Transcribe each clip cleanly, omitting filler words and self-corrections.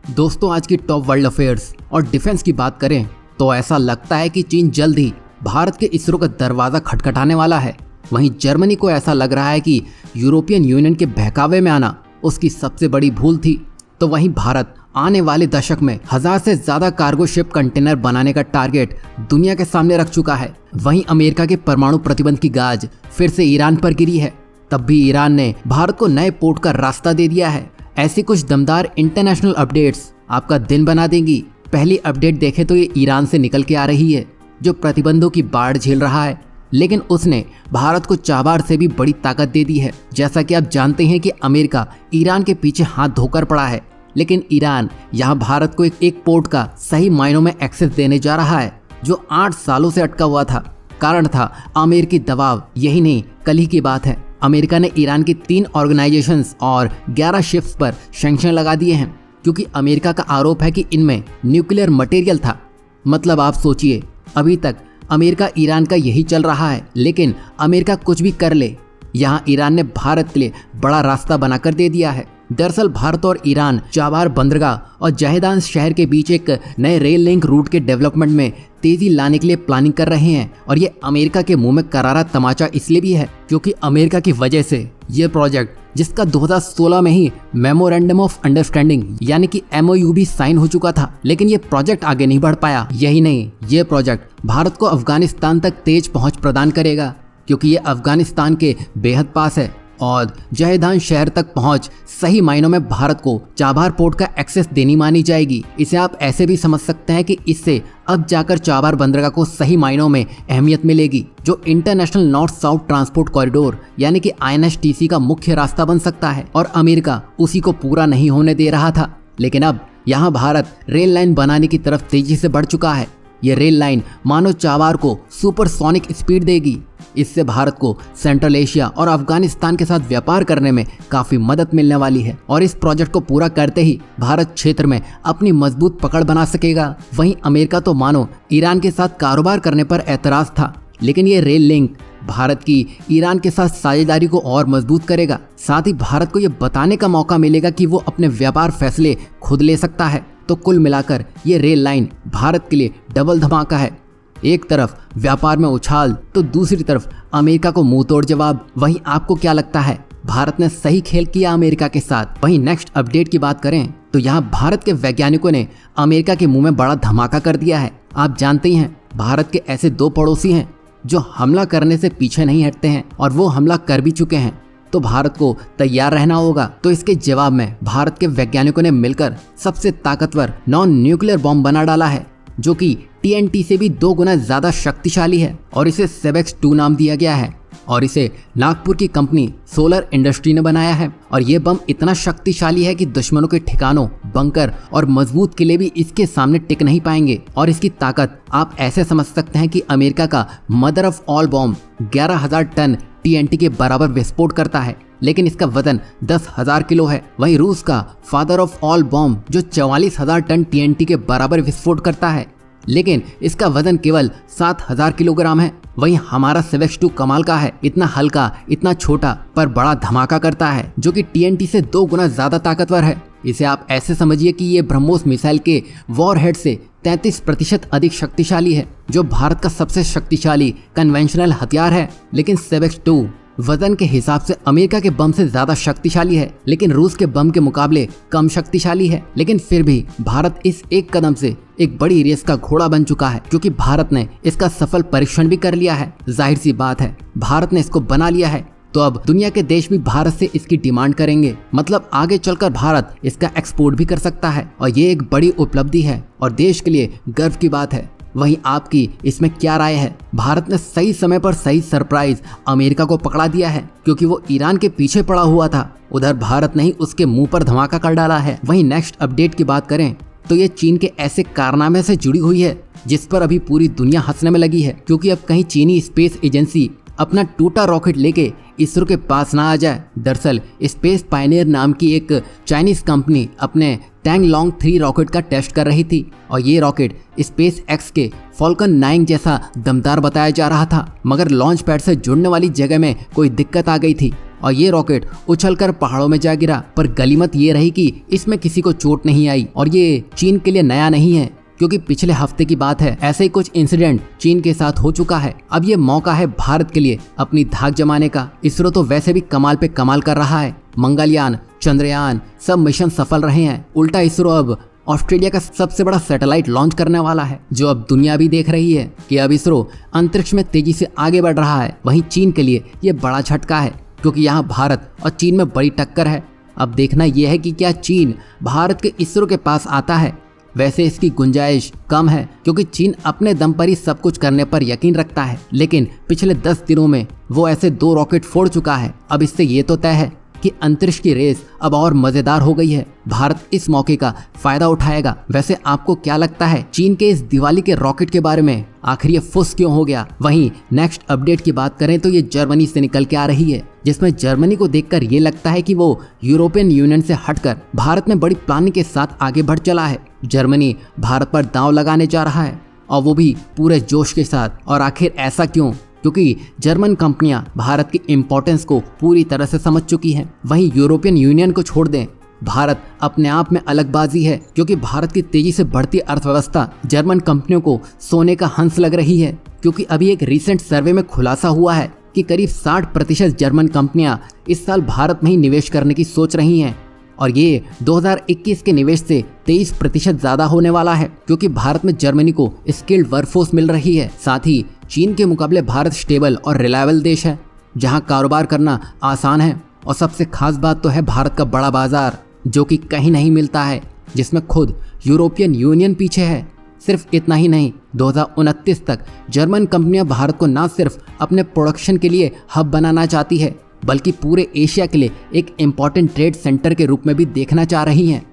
दोस्तों, आज की टॉप वर्ल्ड अफेयर्स और डिफेंस की बात करें तो ऐसा लगता है कि चीन जल्द ही भारत के इसरो का दरवाज़ा खटखटाने वाला है। वहीं जर्मनी को ऐसा लग रहा है कि यूरोपियन यूनियन के बहकावे में आना उसकी सबसे बड़ी भूल थी। तो वहीं भारत आने वाले दशक में 1000 से ज़्यादा कार्गो शिप कंटेनर बनाने का टारगेट दुनिया के सामने रख चुका है। वहीं अमेरिका के परमाणु प्रतिबंध की गाज फिर से ईरान पर गिरी है। तब भी ईरान ने भारत को नए पोर्ट का रास्ता दे दिया है। ऐसी कुछ दमदार इंटरनेशनल अपडेट्स आपका दिन बना देंगी। पहली अपडेट देखें तो ये ईरान से निकल के आ रही है, जो प्रतिबंधों की बाढ़ झेल रहा है, लेकिन उसने भारत को चाबार से भी बड़ी ताकत दे दी है। जैसा कि आप जानते हैं कि अमेरिका ईरान के पीछे हाथ धोकर पड़ा है, लेकिन ईरान यहाँ भारत को एक पोर्ट का सही मायनों में एक्सेस देने जा रहा है, जो 8 सालों से अटका हुआ था। कारण था अमेरिकी दबाव। यही नहीं, कल ही की बात है, अमेरिका ने ईरान की 3 ऑर्गेनाइजेशंस और 11 शिप्स पर सैंक्शन लगा दिए हैं, क्योंकि अमेरिका का आरोप है कि इनमें न्यूक्लियर मटेरियल था। मतलब आप सोचिए, अभी तक अमेरिका ईरान का यही चल रहा है, लेकिन अमेरिका कुछ भी कर ले, यहाँ ईरान ने भारत के लिए बड़ा रास्ता बनाकर दे दिया है। दरअसल भारत और ईरान चाबार बंदरगाह और जहेदान शहर के बीच एक नए रेल लिंक रूट के डेवलपमेंट में तेजी लाने के लिए प्लानिंग कर रहे हैं। और ये अमेरिका के मुंह में करारा तमाचा इसलिए भी है क्योंकि अमेरिका की वजह से ये प्रोजेक्ट, जिसका 2016 में ही मेमोरेंडम ऑफ अंडरस्टैंडिंग यानी कि MOU भी साइन हो चुका था, लेकिन ये प्रोजेक्ट आगे नहीं बढ़ पाया। यही नहीं, ये प्रोजेक्ट भारत को अफगानिस्तान तक तेज पहुंच प्रदान करेगा, क्योंकि ये अफगानिस्तान के बेहद पास है। और जहेदान शहर तक पहुंच सही मायनों में भारत को चाबार पोर्ट का एक्सेस देनी मानी जाएगी। इसे आप ऐसे भी समझ सकते हैं कि इससे अब जाकर चाबार बंदरगाह को सही मायनों में अहमियत मिलेगी, जो international north south transport corridor यानी कि INSTC का मुख्य रास्ता बन सकता है। और अमेरिका उसी को पूरा नहीं होने दे रहा था, लेकिन अब यहाँ भारत रेल लाइन बनाने की तरफ तेजी से बढ़ चुका है। ये रेल लाइन मानो चाबार को सुपरसोनिक स्पीड देगी। इससे भारत को सेंट्रल एशिया और अफगानिस्तान के साथ व्यापार करने में काफी मदद मिलने वाली है। और इस प्रोजेक्ट को पूरा करते ही भारत क्षेत्र में अपनी मजबूत पकड़ बना सकेगा। वहीं अमेरिका तो मानो ईरान के साथ कारोबार करने पर एतराज था, लेकिन ये रेल लिंक भारत की ईरान के साथ साझेदारी को और मजबूत करेगा। साथ ही भारत को ये बताने का मौका मिलेगा कि वो अपने व्यापार फैसले खुद ले सकता है। तो कुल मिलाकर ये रेल लाइन भारत के लिए डबल धमाका है। एक तरफ व्यापार में उछाल तो दूसरी तरफ अमेरिका को मुंह तोड़ जवाब। वहीं आपको क्या लगता है, भारत ने सही खेल किया अमेरिका के साथ? वहीं नेक्स्ट अपडेट की बात करें तो यहाँ भारत के वैज्ञानिकों ने अमेरिका के मुंह में बड़ा धमाका कर दिया है। आप जानते ही हैं, भारत के ऐसे 2 पड़ोसी हैं जो हमला करने से पीछे नहीं हटते हैं, और वो हमला कर भी चुके हैं। तो भारत को तैयार रहना होगा। तो इसके जवाब में भारत के वैज्ञानिकों ने मिलकर सबसे ताकतवर नॉन न्यूक्लियर बॉम्ब बना डाला है, जो कि TNT से भी 2 गुना ज्यादा शक्तिशाली है, और इसे सेवेक्स 2 नाम दिया गया है। और इसे नागपुर की कंपनी सोलर इंडस्ट्री ने बनाया है। और ये बम इतना शक्तिशाली है कि दुश्मनों के ठिकानों, बंकर और मजबूत किले भी इसके सामने टिक नहीं पाएंगे। और इसकी ताकत आप ऐसे समझ सकते हैं कि अमेरिका का mother of all bomb 11,000 ton TNT के बराबर विस्फोट करता है, लेकिन इसका वजन 10,000 किलो है। वहीं रूस का फादर ऑफ ऑल बॉम्ब जो 44,000 टन TNT के बराबर विस्फोट करता है, लेकिन इसका वजन केवल 7,000 किलोग्राम है। वहीं हमारा सेवेक्स 2 कमाल का है, इतना हल्का, इतना छोटा, पर बड़ा धमाका करता है, जो कि TNT से 2 गुना ज्यादा ताकतवर है। इसे आप ऐसे समझिए कि ये ब्रह्मोस मिसाइल के वॉरहेड से 33% अधिक शक्तिशाली है, जो भारत का सबसे शक्तिशाली कन्वेंशनल हथियार है। लेकिन सेवेक्स 2 वजन के हिसाब से अमेरिका के बम से ज्यादा शक्तिशाली है, लेकिन रूस के बम के मुकाबले कम शक्तिशाली है। लेकिन फिर भी भारत इस एक कदम से एक बड़ी रेस का घोड़ा बन चुका है, क्योंकि भारत ने इसका सफल परीक्षण भी कर लिया है। जाहिर सी बात है, भारत ने इसको बना लिया है, तो अब दुनिया के देश भी भारत से इसकी डिमांड करेंगे। मतलब आगे चलकर भारत इसका एक्सपोर्ट भी कर सकता है, और ये एक बड़ी उपलब्धि है और देश के लिए गर्व की बात है। वहीं आपकी इसमें क्या राय है? भारत ने सही समय पर सही सरप्राइज अमेरिका को पकड़ा दिया है, क्योंकि वो ईरान के पीछे पड़ा हुआ था। उधर भारत ने ही उसके मुंह पर धमाका कर डाला है। वहीं नेक्स्ट अपडेट की बात करें तो ये चीन के ऐसे कारनामे से जुड़ी हुई है जिस पर अभी पूरी दुनिया हंसने में लगी है, क्योंकि अब कहीं चीनी स्पेस एजेंसी अपना टूटा रॉकेट लेके इसरो के पास ना आ जाए। दरअसल स्पेस पायनियर नाम की एक चाइनीज कंपनी अपने टैंगलोंग 3 रॉकेट का टेस्ट कर रही थी, और ये रॉकेट स्पेस एक्स के फॉल्कन 9 जैसा दमदार बताया जा रहा था, मगर लॉन्च पैड से जुड़ने वाली जगह में कोई दिक्कत आ गई थी और ये रॉकेट उछलकर पहाड़ों में जा गिरा। पर गनीमत ये रही कि इसमें किसी को चोट नहीं आई और ये चीन के लिए नया नहीं है, क्योंकि पिछले हफ्ते की बात है ऐसे ही कुछ इंसिडेंट चीन के साथ हो चुका है। अब ये मौका है भारत के लिए अपनी धाक जमाने का। इसरो तो वैसे भी कमाल पे कमाल कर रहा है, मंगलयान, चंद्रयान सब मिशन सफल रहे हैं। उल्टा इसरो अब ऑस्ट्रेलिया का सबसे बड़ा सैटेलाइट लॉन्च करने वाला है, जो अब दुनिया भी देख रही है कि अब इसरो अंतरिक्ष में तेजी से आगे बढ़ रहा है। वहीं चीन के लिए ये बड़ा झटका है, क्योंकि यहाँ भारत और चीन में बड़ी टक्कर है। अब देखना यह है कि क्या चीन भारत के इसरो के पास आता है। वैसे इसकी गुंजाइश कम है, क्योंकि चीन अपने दम पर ही सब कुछ करने पर यकीन रखता है, लेकिन पिछले 10 दिनों में वो ऐसे 2 रॉकेट फोड़ चुका है। अब इससे ये तो तय है कि अंतरिक्ष की रेस अब और मजेदार हो गई है। भारत इस मौके का फायदा उठाएगा। वैसे आपको क्या लगता है चीन के इस दिवाली के रॉकेट के बारे में? आखिर ये फुस क्यों हो गया? वहीं नेक्स्ट अपडेट की बात करें तो ये जर्मनी से निकल के आ रही है, जिसमें जर्मनी को देखकर ये लगता है कि वो यूरोपियन यूनियन से हटकर भारत में बड़ी प्लानिंग के साथ आगे बढ़ चला है। जर्मनी भारत पर दांव लगाने जा रहा है, और वो भी पूरे जोश के साथ। और आखिर ऐसा क्यों? क्योंकि जर्मन कंपनियां भारत की इम्पोर्टेंस को पूरी तरह से समझ चुकी हैं। वहीं यूरोपियन यूनियन को छोड़ दें, भारत अपने आप में अलगबाजी है, क्योंकि भारत की तेजी से बढ़ती अर्थव्यवस्था जर्मन कंपनियों को सोने का हंस लग रही है। क्योंकि अभी एक रीसेंट सर्वे में खुलासा हुआ है कि करीब 60% जर्मन कंपनियां इस साल भारत में ही निवेश करने की सोच रही हैं, और ये 2021 के निवेश से 23% ज्यादा होने वाला है, क्योंकि भारत में जर्मनी को स्किल्ड वर्कफोर्स मिल रही है। साथ ही चीन के मुकाबले भारत स्टेबल और रिलायबल देश है, जहां कारोबार करना आसान है। और सबसे खास बात तो है भारत का बड़ा बाजार, जो कि कहीं नहीं मिलता है, जिसमें खुद यूरोपियन यूनियन पीछे है। सिर्फ इतना ही नहीं, 2029 तक जर्मन कंपनियां भारत को न सिर्फ अपने प्रोडक्शन के लिए हब बनाना चाहती है, बल्कि पूरे एशिया के लिए एक इम्पॉर्टेंट ट्रेड सेंटर के रूप में भी देखना चाह रही हैं।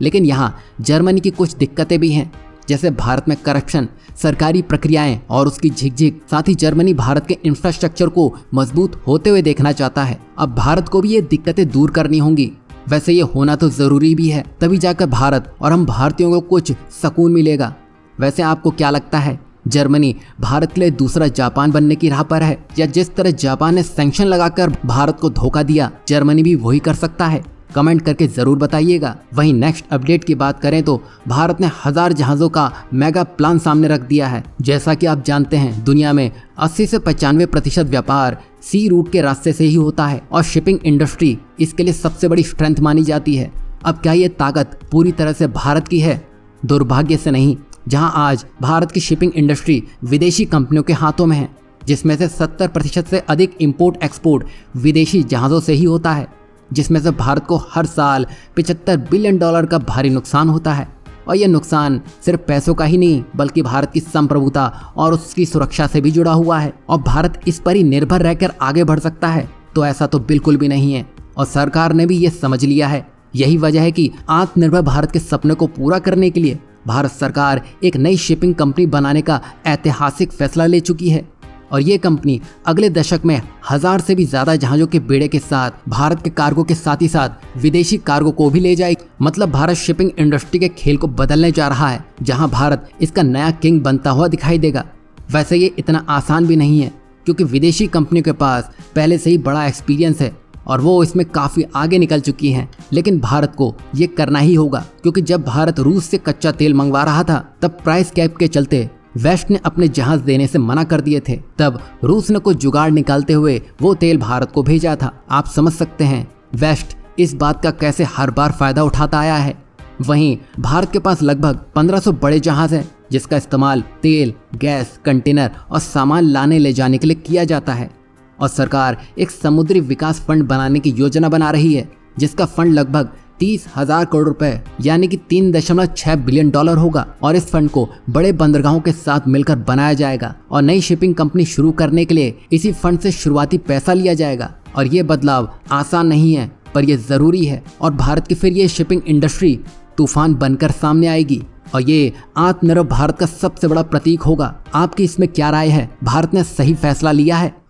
लेकिन यहाँ जर्मनी की कुछ दिक्कतें भी हैं, जैसे भारत में करप्शन, सरकारी प्रक्रियाएं और उसकी झिकझिक। साथ ही जर्मनी भारत के इंफ्रास्ट्रक्चर को मजबूत होते हुए देखना चाहता है। अब भारत को भी ये दिक्कतें दूर करनी होंगी। वैसे ये होना तो जरूरी भी है, तभी जाकर भारत और हम भारतीयों को कुछ सुकून मिलेगा। वैसे आपको क्या लगता है, जर्मनी भारत के लिए दूसरा जापान बनने की राह पर है, या जिस तरह जापान ने सैंक्शन लगाकर भारत को धोखा दिया, जर्मनी भी वही कर सकता है? कमेंट करके जरूर बताइएगा। वहीं नेक्स्ट अपडेट की बात करें तो भारत ने 1000 जहाज़ों का मेगा प्लान सामने रख दिया है। जैसा कि आप जानते हैं, दुनिया में 80 से 95% व्यापार सी रूट के रास्ते से ही होता है, और शिपिंग इंडस्ट्री इसके लिए सबसे बड़ी स्ट्रेंथ मानी जाती है। अब क्या ये ताकत पूरी तरह से भारत की है? दुर्भाग्य से नहीं। जहां आज भारत की शिपिंग इंडस्ट्री विदेशी कंपनियों के हाथों में है, जिसमें से 70% से अधिक इंपोर्ट एक्सपोर्ट विदेशी जहाज़ों से ही होता है, जिसमें से भारत को हर साल $75 बिलियन का भारी नुकसान होता है। और यह नुकसान सिर्फ पैसों का ही नहीं, बल्कि भारत की संप्रभुता और उसकी सुरक्षा से भी जुड़ा हुआ है। और भारत इस पर ही निर्भर रहकर आगे बढ़ सकता है? तो ऐसा तो बिल्कुल भी नहीं है, और सरकार ने भी ये समझ लिया है। यही वजह है कि आत्मनिर्भर भारत के सपने को पूरा करने के लिए भारत सरकार एक नई शिपिंग कंपनी बनाने का ऐतिहासिक फैसला ले चुकी है। और ये कंपनी अगले दशक में 1000 से भी ज्यादा जहाजों के बेड़े के साथ भारत के कार्गो के साथ ही साथ विदेशी कार्गो को भी ले जाएगी। मतलब भारत शिपिंग इंडस्ट्री के खेल को बदलने जा रहा है, जहां भारत इसका नया किंग बनता हुआ दिखाई देगा। वैसे ये इतना आसान भी नहीं है, क्योंकि विदेशी कंपनियों के पास पहले से ही बड़ा एक्सपीरियंस है और वो इसमें काफ़ी आगे निकल चुकी हैं। लेकिन भारत को ये करना ही होगा, क्योंकि जब भारत रूस से कच्चा तेल मंगवा रहा था, तब प्राइस कैप के चलते वेस्ट ने अपने जहाज देने से मना कर दिए थे। तब रूस ने कुछ जुगाड़ निकालते हुए वो तेल भारत को भेजा था। आप समझ सकते हैं वेस्ट इस बात का कैसे हर बार फायदा उठाता आया है। वहीं भारत के पास लगभग 1500 बड़े जहाज हैं, जिसका इस्तेमाल तेल, गैस, कंटेनर और सामान लाने ले जाने के लिए किया जाता है। और सरकार एक समुद्री विकास फंड बनाने की योजना बना रही है, जिसका फंड लगभग 30,000 करोड़ रुपए यानी कि $3.6 बिलियन होगा। और इस फंड को बड़े बंदरगाहों के साथ मिलकर बनाया जाएगा और नई शिपिंग कंपनी शुरू करने के लिए इसी फंड से शुरुआती पैसा लिया जाएगा। और ये बदलाव आसान नहीं है, पर यह जरूरी है, और भारत की फिर ये शिपिंग इंडस्ट्री तूफान बनकर सामने आएगी, और ये आत्मनिर्भर भारत का सबसे बड़ा प्रतीक होगा। आपकी इसमें क्या राय है? भारत ने सही फैसला लिया है?